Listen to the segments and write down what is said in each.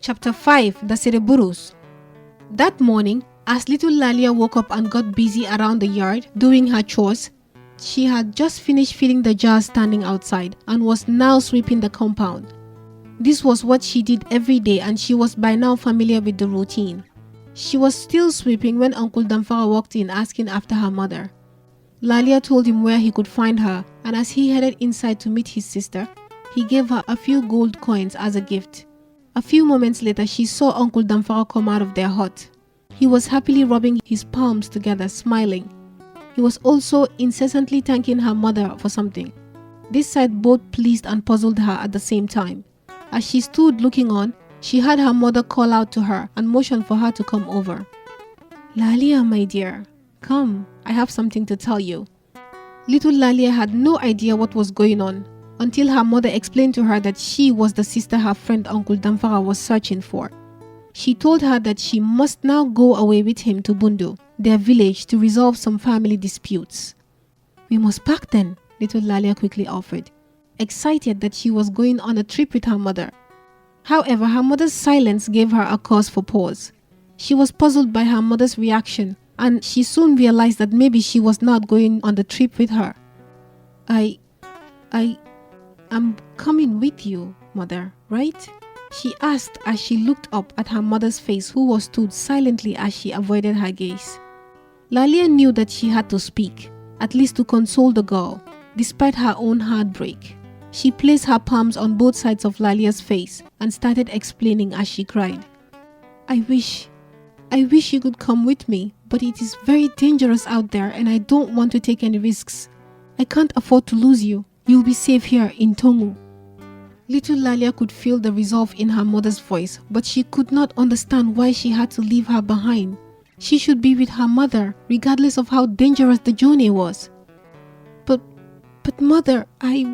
Chapter 5. The Sereburus. That morning, as little Lalia woke up and got busy around the yard doing her chores, she had just finished filling the jars standing outside and was now sweeping the compound. This was what she did every day and she was by now familiar with the routine. She was still sweeping when Uncle Damfara walked in asking after her mother. Lalia told him where he could find her, and as he headed inside to meet his sister, he gave her a few gold coins as a gift. A few moments later, she saw Uncle Damfara come out of their hut. He was happily rubbing his palms together, smiling. He was also incessantly thanking her mother for something. This sight both pleased and puzzled her at the same time. As she stood looking on, she heard her mother call out to her and motion for her to come over. "Lalia, my dear, come, I have something to tell you." Little Lalia had no idea what was going on until her mother explained to her that she was the sister her friend Uncle Damfara was searching for. She told her that she must now go away with him to Bundu, their village, to resolve some family disputes. "We must pack then," little Lalia quickly offered, excited that she was going on a trip with her mother. However, her mother's silence gave her a cause for pause. She was puzzled by her mother's reaction, and she soon realized that maybe she was not going on the trip with her. I'm coming with you, mother, right?" she asked as she looked up at her mother's face, who was stood silently as she avoided her gaze. Lalia knew that she had to speak, at least to console the girl, despite her own heartbreak. She placed her palms on both sides of Lalia's face and started explaining as she cried. I wish you could come with me, but it is very dangerous out there and I don't want to take any risks. I can't afford to lose you. You'll be safe here in Tongu." Little Lalia could feel the resolve in her mother's voice, but she could not understand why she had to leave her behind. She should be with her mother, regardless of how dangerous the journey was. But mother, I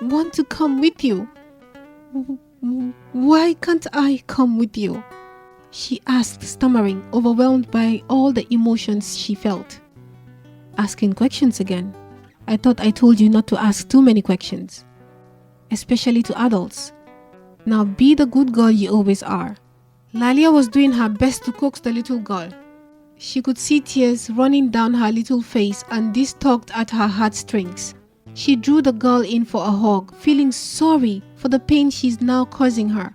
want to come with you. Why can't I come with you?" she asked, stammering, overwhelmed by all the emotions she felt. "Asking questions again. I thought I told you not to ask too many questions, especially to adults. Now be the good girl you always are." Lalia was doing her best to coax the little girl. She could see tears running down her little face, and this tugged at her heartstrings. She drew the girl in for a hug, feeling sorry for the pain she's now causing her.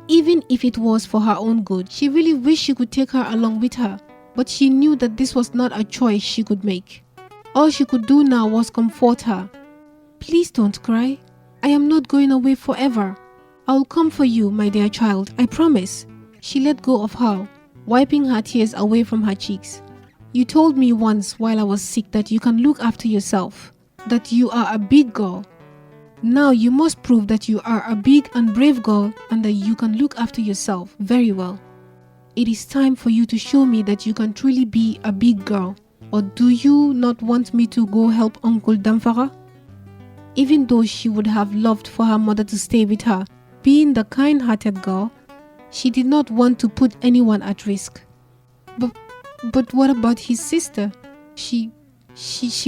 Even if it was for her own good, she really wished she could take her along with her, but she knew that this was not a choice she could make. All she could do now was comfort her. "Please don't cry. I am not going away forever. I'll come for you, my dear child, I promise." She let go of her, wiping her tears away from her cheeks. "You told me once while I was sick that you can look after yourself, that you are a big girl. Now you must prove that you are a big and brave girl and that you can look after yourself very well. It is time for you to show me that you can truly be a big girl. Or do you not want me to go help Uncle Damfara?" Even though she would have loved for her mother to stay with her, being the kind-hearted girl, she did not want to put anyone at risk. But what about his sister? She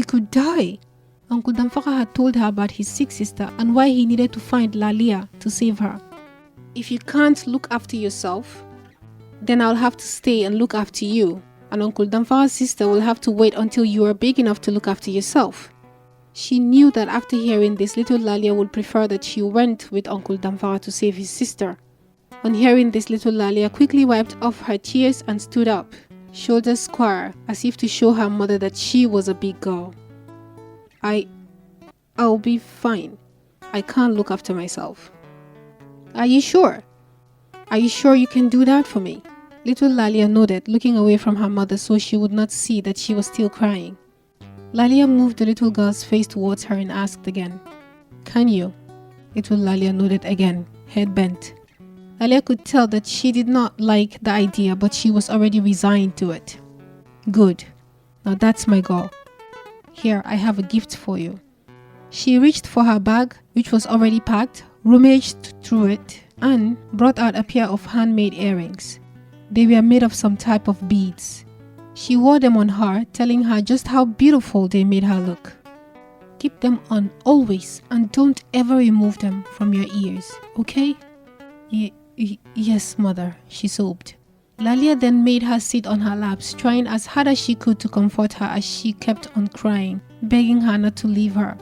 could die. Uncle Damfara had told her about his sick sister and why he needed to find Lalia to save her. "If you can't look after yourself, then I'll have to stay and look after you, and Uncle Damfara's sister will have to wait until you are big enough to look after yourself." She knew that after hearing this, little Lalia would prefer that she went with Uncle Damfara to save his sister. On hearing this, little Lalia quickly wiped off her tears and stood up, shoulders square, as if to show her mother that she was a big girl. I'll be fine. I can't look after myself." Are you sure? Are you sure you can do that for me?" Little Lalia nodded, looking away from her mother so she would not see that she was still crying. Lalia moved the little girl's face towards her and asked again, "Can you?" Little Lalia nodded again, head bent. Lalia could tell that she did not like the idea, but she was already resigned to it. "Good. Now that's my girl. Here, I have a gift for you." She reached for her bag, which was already packed, rummaged through it, and brought out a pair of handmade earrings. They were made of some type of beads. She wore them on her, telling her just how beautiful they made her look. "Keep them on always and don't ever remove them from your ears, okay?" Yes, mother, she sobbed. Lalia then made her sit on her laps, trying as hard as she could to comfort her as she kept on crying, begging her not to leave her.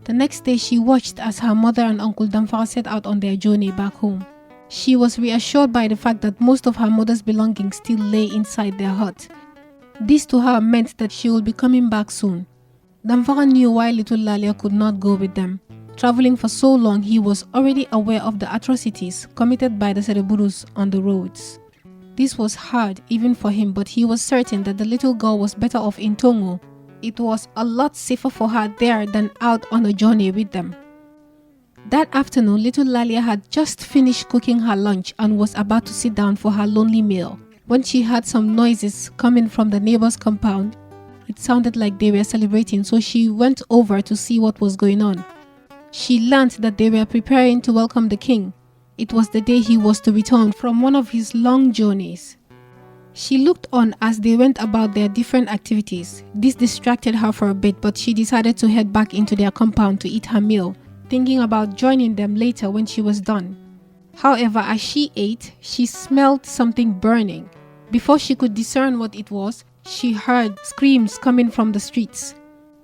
The next day she watched as her mother and Uncle Damfara set out on their journey back home. She was reassured by the fact that most of her mother's belongings still lay inside their hut. This to her meant that she would be coming back soon. Damfara knew why little Lalia could not go with them. Traveling for so long, he was already aware of the atrocities committed by the Sereburus on the roads. This was hard even for him, but he was certain that the little girl was better off in Tongo. It was a lot safer for her there than out on a journey with them. That afternoon, little Lalia had just finished cooking her lunch and was about to sit down for her lonely meal when she heard some noises coming from the neighbor's compound. It sounded like they were celebrating, so she went over to see what was going on. She learned that they were preparing to welcome the king. It was the day he was to return from one of his long journeys. She looked on as they went about their different activities. This distracted her for a bit, but she decided to head back into their compound to eat her meal, thinking about joining them later when she was done. However, as she ate, she smelled something burning. Before she could discern what it was, she heard screams coming from the streets.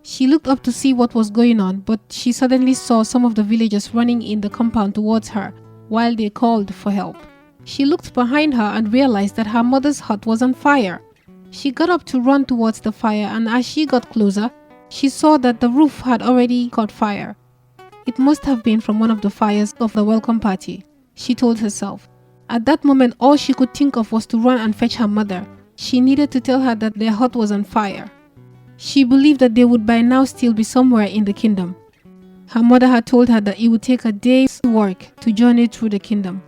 She looked up to see what was going on, but she suddenly saw some of the villagers running in the compound towards her while they called for help. She looked behind her and realized that her mother's hut was on fire. She got up to run towards the fire, and as she got closer, she saw that the roof had already caught fire. It must have been from one of the fires of the welcome party, she told herself. At that moment, all she could think of was to run and fetch her mother. She needed to tell her that their hut was on fire. She believed that they would by now still be somewhere in the kingdom. Her mother had told her that it would take a day's work to journey through the kingdom.